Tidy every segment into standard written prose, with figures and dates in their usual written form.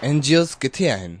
NGOs किथे आहिनि?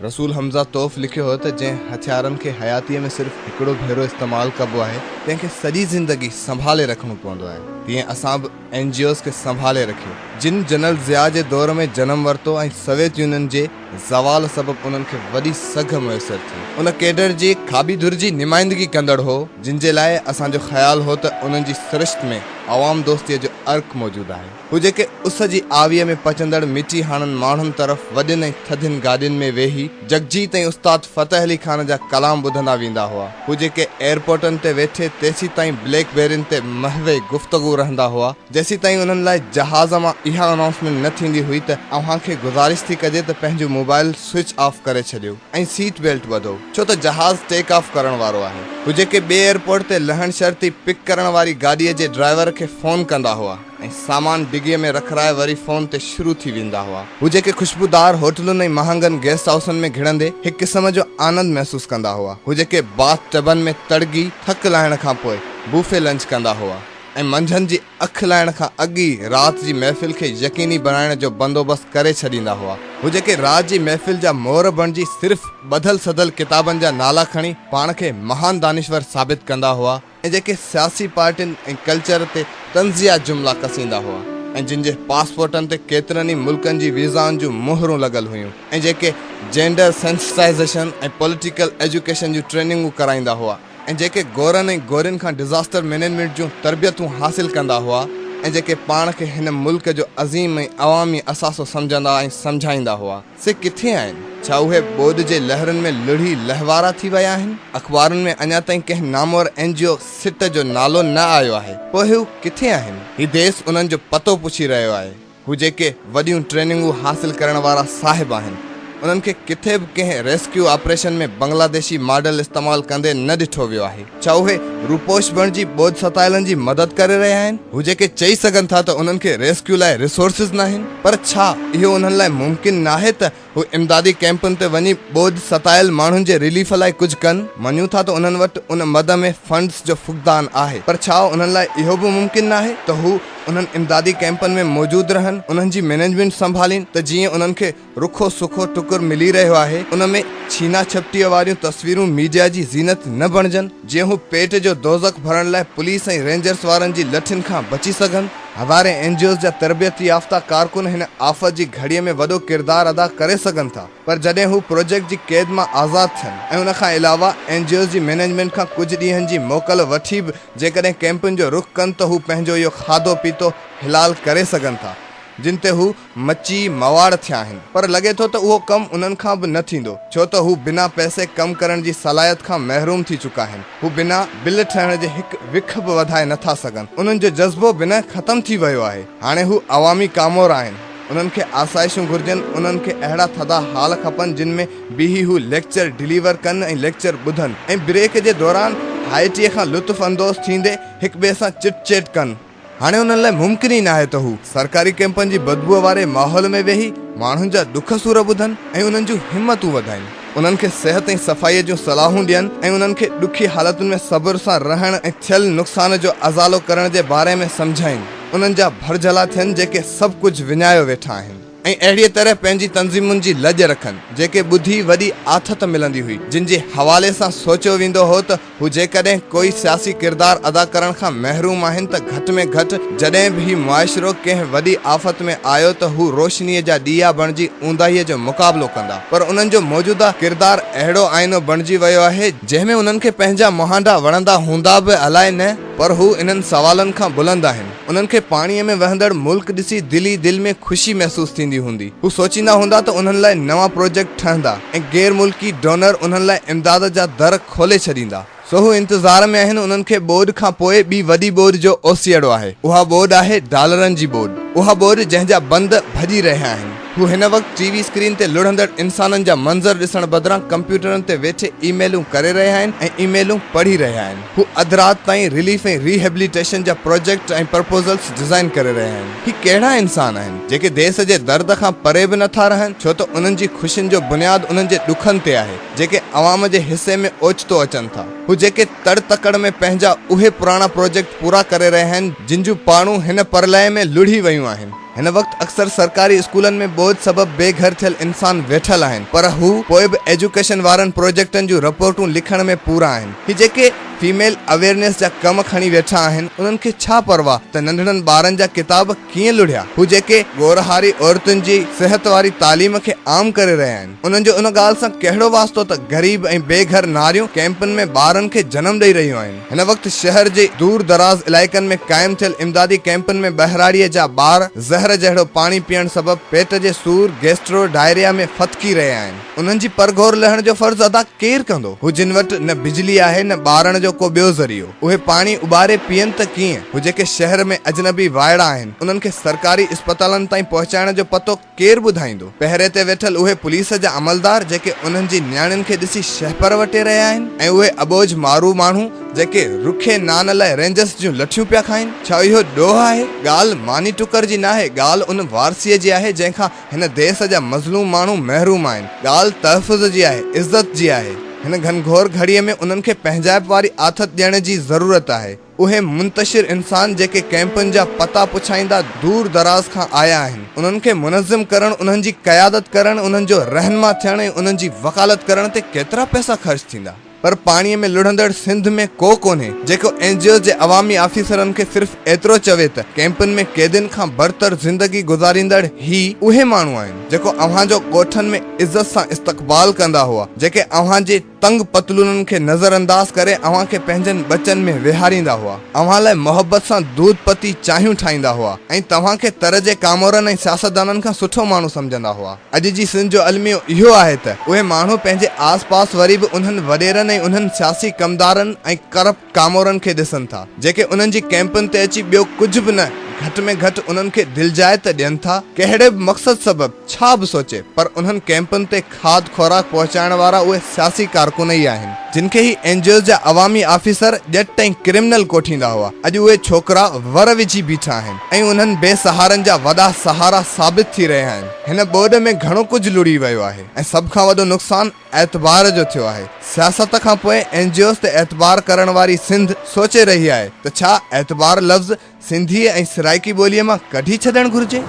रसूल हमज़ा तोफ़ लिखियो हो त जंहिं हथियारनि खे हयातीअ में सिर्फ़ हिकिड़ो भेरो इस्तेमालु कबो आहे तंहिंखे सॼी ज़िंदगी संभाले रखणो पवंदो आहे। तीअं असां बि NGOs खे संभाले रखियो। जिन जनरल ज़िया जे दौर में जनम वरितो ऐं सोवियत यूनियन जे ज़वाल सबबु उन्हनि खे वॾी सघ मुयसरु थी। उन केडर जी खाबीदुर जी नुमाइंदगी कंदड़ हो जिन जे लाइ असांजो ख़्यालु हो त उन्हनि जी सिरिश्त में अवाम दोस्तीअ जो अर्क मौजूदु आहे। हू जेके उस जी आवीअ में पचंदड़ मिटी हाणनि माण्हुनि तरफ़ वॾियुनि ऐं थधियुनि गाॾियुनि में वेही जगजीत ऐं उस्ताद फ़तेह अली खान जा कलाम ॿुधंदा वेंदा हुआ। हू जेके एयरपोर्टनि ते वेठे तेसीं ताईं ब्लैकबेरियुनि ते महवे गुफ़्तगू रहंदा हुआ जेसीं ताईं उन्हनि लाइ जहाज़ मां इहा अनाउंसमेंट न थींदी हुई त अव्हांखे गुज़ारिश थी कजे त पंहिंजो मोबाइल स्विच ऑफ करे छॾियो ऐं सीट बेल्ट ॿधो छो त जहाज़ टेक ऑफ करण वारो आहे। हू जेके ॿिए एयरपोर्ट ते लहण शर्ती पिक करण वारी गाॾीअ जे ड्राइवर खे फ़ोन कंदा हुआ ऐं सामान डिगीअ में रखराए वरी फ़ोन ते शुरू थी वेंदा हुआ। हू जेके ख़ुशबूदार होटलुनि ऐं महांगनि गेस्ट हाउसनि में घिड़ंदे हिकु क़िस्म जो आनंद महसूसु कंदा हुआ। हू जेके बाथ टबनि में तड़गी थक लाहिण खां पोइ बूफे लंच कंदा हुआ ऐं मंझंदि जी अखि लाहिण खां अॻु ई राति जी महफ़िल खे यकीनी बनाइण जो बंदोबस्तु करे छॾींदा हुआ। हू जेके राति जी महफ़िल जा मोहर बणिजी सिर्फ़ ॿधल सधल किताबनि जा नाला खणी पाण खे महान दानिश्वर साबित कंदा हुआ ऐं जेके सियासी पार्टियुनि ऐं कल्चर ते तंज़िया जुमिला कसींदा हुआ ऐं जिन जे पासपोर्टनि ते केतिरनि ई मुल्कनि जी वीज़ाउनि जूं मोहरूं लॻल हुयूं ऐं जेके जेंडर सेंसिटाइज़ेशन ऐं पॉलिटिकल एजुकेशन जूं ट्रेनिंगूं कराईंदा हुआ ऐं जेके गोरनि ऐं गोरियुनि खां डिज़ास्टर मैनेजमेंट जूं तरबियतूं हासिल कंदा हुआ ऐं जेके पाण खे हिन मुल्क जो अज़ीम ऐं अवामी असासो सम्झंदा ऐं सम्झाईंदा हुआ से किथे आहिनि? छा उहे ॿोॾ जे लहरनि में लुढ़ी लहवारा थी विया आहिनि? अख़बारुनि में अञा ताईं कंहिं नामवर NGO सिट जो नालो न आयो आहे। पोइ हू किथे आहिनि? हीउ देश उन्हनि जो पतो पुछी रहियो आहे। हू जेके वॾियूं ट्रेनिंगूं हासिल करण वारा साहिब आहिनि उन्हनि खे किथे बि कंहिं रेस्क्यू ऑपरेशन में बांग्लादेशी मॉडल इस्तेमालु कंदे न ॾिठो वियो आहे। छा उहे रूपोश बणिजी ॿोझ सतायलनि जी मदद करे रहिया आहिनि? हू जेके चई सघनि था त उन्हनि खे रेस्क्यू लाइ रिसोर्सिस न आहिनि, पर छा इहो उन्हनि लाइ मुमकिन न आहे त हू इमदादी कैंपुनि ते वञी ॿोझ सतायल माण्हुनि जे रिलीफ लाइ कुझु कनि? मञूं था त उन्हनि वटि उन मद में फंड्स जो फुक़दान आहे, पर छा उन्हनि लाइ इहो बि मुमकिन न आहे त हू उन्हनि इमदादी कैंपनि में मौजूदु रहनि, उन्हनि जी मैनेजमेंट संभालीनि त जीअं उन्हनि खे रुखो सुखो टुकुर मिली रहियो आहे उन में छीना छपटीअ वारियूं तस्वीरूं मीडिया जी ज़ीनत न बणिजनि, जीअं हू पेट जो दोज़ख भरण लाइ पुलिस ऐं रेंजर्स वारनि जी लठियुनि खां बची सघनि। हज़ारे NGOs जा तरबियती याफ़्ता कारकुन हिन आफ़त जी घड़ीअ में वॾो किरदारु अदा करे सघनि था, पर जॾहिं हू प्रोजेक्ट जी क़ैद मां आज़ादु थियनि ऐं उन खां अलावा NGOs जी मैनेजमेंट खां कुझु ॾींहंनि जी मोकल वठी बि जेकॾहिं कैंपुनि जो रुख़ कनि त हू पंहिंजो इहो खाधो पीतो हिलाल करे सघनि था जिन ते हू मची मवाड़ थिया आहिनि, पर लॻे थो त उहो कमु उन्हनि खां बि न थींदो छो त हू बिना पैसे कमु करण जी सलाहियत खां महरूम थी चुका आहिनि। हू बिना बिल ठहण जे हिकु विख बि वधाए नथा सघनि। उन्हनि जो जज़्बो बिना ख़तमु थी वियो आहे। हाणे हू अवामी कामोर आहिनि। उन्हनि खे आसाइशूं घुर्जनि, उन्हनि खे अहिड़ा थधा हाल खपनि जिन में बीही हू लेक्चर डिलीवर कनि ऐं लेक्चर ॿुधनि ऐं ब्रेक जे दौरान हाइटीअ खां लुत्फ़ अंदोज़ थींदे हिक ॿिए सां चिट चेट कनि। हाणे उन्हनि लाइ मुमकिन ई न आहे त हू सरकारी कैंपनि जी बदबूअ वारे माहौल में वेही माण्हुनि जा दुख सूर ॿुधनि ऐं उन्हनि जूं हिमतूं वधाइनि, उन्हनि खे सिहत ऐं सफ़ाईअ जूं सलाहूं ॾियनि ऐं उन्हनि खे ॾुखी हालतुनि में सब्र सां रहण ऐं थियल नुक़सान जो अज़ालो करण जे बारे में सम्झाइनि। उन्हनि जा भरजला थियनि जेके सभु कुझु विञायो वेठा आहिनि ऐं अहिड़ीअ तरह पंहिंजी तंज़ीमुनि जी लॼ रखनि जेके ॿुधी वॾी आथत मिलंदी हुई, जिन जे हवाले सां सोचियो वेंदो हो त हू जेकॾहिं कोई सियासी किरदारु अदा करण खां महरूम आहिनि त घटि में घटि जॾहिं बि हीउ मुआशिरो कंहिं वॾी आफ़त में आयो त हू रोशनीअ जा ॾीया बणिजी ऊंदाहीअ जो मुक़ाबिलो कंदा, पर उन्हनि जो मौजूदा किरदारु अहिड़ो आईनो बणिजी वियो आहे जंहिंमें उन्हनि खे पंहिंजा मुहांडा वणंदा हूंदा बि अलाए न, पर हू इन्हनि सवालनि खां बुलंद आहिनि। उन्हनि खे पाणीअ में वहंदड़ मुल्क ॾिसी दिलि में ख़ुशी महसूसु थींदी हूंदी। हू सोचींदा हूंदा त उन्हनि लाइ नवां प्रोजेक्ट ठहंदा ऐं गैर मुल्की डोनर उन्हनि लाइ इमदाद जा दर खोले छॾींदा। सो हू इंतज़ार में आहिनि। उन्हनि खे ॿोॾ खां पोइ ॿी वॾी ॿोॾ जो ओसीअड़ो आहे। उहा ॿोॾ आहे डॉलरनि जी ॿोॾ। उहा ॿोॾ जंहिंजा बंद भॼी रहिया आहिनि। हू हिन वक़्तु टीवी स्क्रीन ते लुढ़ंदड़ इंसाननि जा मंज़र ॾिसण बदिरां कंप्यूटरनि ते वेठे ईमेलूं करे रहिया आहिनि ऐं ईमेलूं पढ़ी रहिया आहिनि। हू अधु राति ताईं रिलीफ ऐं रिहेबिलिटेशन जा प्रोजेक्ट ऐं प्रपोज़ल्स डिज़ाइन करे रहिया आहिनि। ही कहिड़ा इंसान आहिनि जेके देश जे दर्द खां परे बि नथा रहनि, छो त उन्हनि जी ख़ुशियुनि जो बुनियादु उन्हनि जे ॾुखनि ते आहे जेके अवाम जे हिसे में ओचितो अचनि था। हू जेके तड़ तकड़ में पंहिंजा उहे पुराणा प्रोजेक्ट पूरा करे रहिया आहिनि जिन जूं पाणूं हिन परलय में लुढ़ी वियूं आहिनि। हिन वक्त अक्सर सरकारी स्कूलन में बोझ सबब बेघर थियल इंसान वेठल आहिनि, पर हू पोइ बि एजुकेशन वारनि प्रोजेक्टनि जूं रिपोर्टूं लिखण में पूरा आहिनि। ही जेके फीमेल अवेयरनेस जा कम खणी वेठा आहिनि, उन्हनि खे छा परवाह त नंढड़नि ॿारनि जा किताब कीअं लुढ़िया। हू जेके गोरहारी औरतुनि जी सिहत वारी तालीम खे आम करे रहिया आहिनि, उन्हनि जो उन ॻाल्हि सां कहिड़ो वास्तो त गरीब ऐं बेघर नारियूं कैंपनि में ॿारनि खे जनम ॾेई रहियूं आहिनि। हिन वक्त शहर जे दूर दराज इलाइक़नि में क़ाइम थियल इमदादी कैंपनि में बहिराड़ीअ जा ॿार ज़हर जहिड़ो पाणी पीअण सबब पेट जे सूर, गैस्ट्रो, डायरिया में फतकी रहिया आहिनि। उन्हनि जी परघोर लहण जो फर्ज़ अदा केरु कंदो? हू जिन वटि न बिजली आहे न ॿारनि जो को ॿियो ज़रियो, उहे पाणी उॿारे पीअनि त कीअं? हू जेके शहर में अजनबी वाइड़ा आहिनि, उन्हनि खे सरकारी अस्पतालनि ताईं पहुचाइण जो पतो केरु ॿुधाईंदो? पहिरे ते वेठल उहे पुलिस जा अमलदार जेके उन्हनि जी न्याणियुनि खे ॾिसी शहपर वटे रहिया आहिनि, ऐं उहे अबोझ मारू माण्हू जेके रुखे नान लाइ रेंजर्स जूं लठियूं पिया खाइनि। छा इहो ॾोह आहे? ॻाल्हि मानी टुकर जी नाहे, ॻाल्हि उन वारसीअ जी आहे जंहिंखां हिन देश जा मज़लूम माण्हू महरूम आहिनि। ॻाल्हि तहफ़ुज़ जी आहे, इज़त जी आहे। हिन घनघोर घड़ीअ में उन्हनि खे पंहिंजाइप वारी आथत ॾियण जी ज़रूरत आहे। उहे मुंतशिर इंसान जेके कैंपनि जा पता पुछाईंदा दूर दराज खां आया आहिनि, उन्हनि खे मुनज़्ज़म करण, उन्हनि जी क़यादत करण, उन्हनि जो रहनुमा थियण ऐं उन्हनि जी वकालत करण ते केतिरा पैसा ख़र्च थींदा? पर पाणीअ में लुढ़ंदड़ सिंध में को कोन्हे जेको एनजीओ जे अवामी ऑफिसरनि खे सिर्फ़ एतिरो चवे त कैंपनि में कैदियुनि खां बरतर ज़िंदगी गुज़ारींदड़ ही उहे माण्हू आहिनि जेको अव्हांजो ॻोठनि में इज़त सां इस्तक़बाल कंदा हुआ, जेके अव्हां जे तंग पतलूननि खे नज़रअंदाज करे अव्हां खे पंहिंजनि बचनि में विहारींदा हुआ, अव्हां लाइ मोहबत सां दूध पती चांहियूं ठाहींदा हुआ ऐं तव्हां खे तर जे कामोरनि ऐं सियासतदाननि खां सुठो माण्हू सम्झंदा हुआ। अॼु जी सिंध जो अलमियो इहो आहे त उहे माण्हू पंहिंजे आस पास वरी बि उन्हनि वॾेरनि ऐं उन्हनि सियासी कमदारनि ऐं करप्ट कामोरनि खे ॾिसनि था जेके उन्हनि जी कैंपनि ते अची ॿियो कुझु बि न, घटि में घटि उन्हनि खे दिलजाए त ॾियनि था, कहिड़े बि मक़सद सबब छा बि सोचे, पर उन्हनि कैंपनि ते खाद खोराक पहुचाइण वारा उहे सियासी कारकुन ई आहिनि जिन खे ही एनजीओ जा अवामी ऑफिसर ॼट ऐं क्रिमिनल कोठींदा हुआ। अॼु उहे छोकिरा वर विझी बीठा आहिनि ऐं उन्हनि बेसहारनि जा वॾा सहारा साबित थी रहिया आहिनि। हिन ॿोॾ में घणो कुझु लुड़ी वियो आहे ऐं सभ खां वॾो नुक़सानु एतबार जो थियो आहे। सियासत खां पोइ एनजीओस ते एतबार करण वारी सिंध सोचे रही आहे त छा एतबार लफ़्ज़ सिंधी ऐं सराइकी ॿोलीअ मां कढी छॾणु घुरिजे।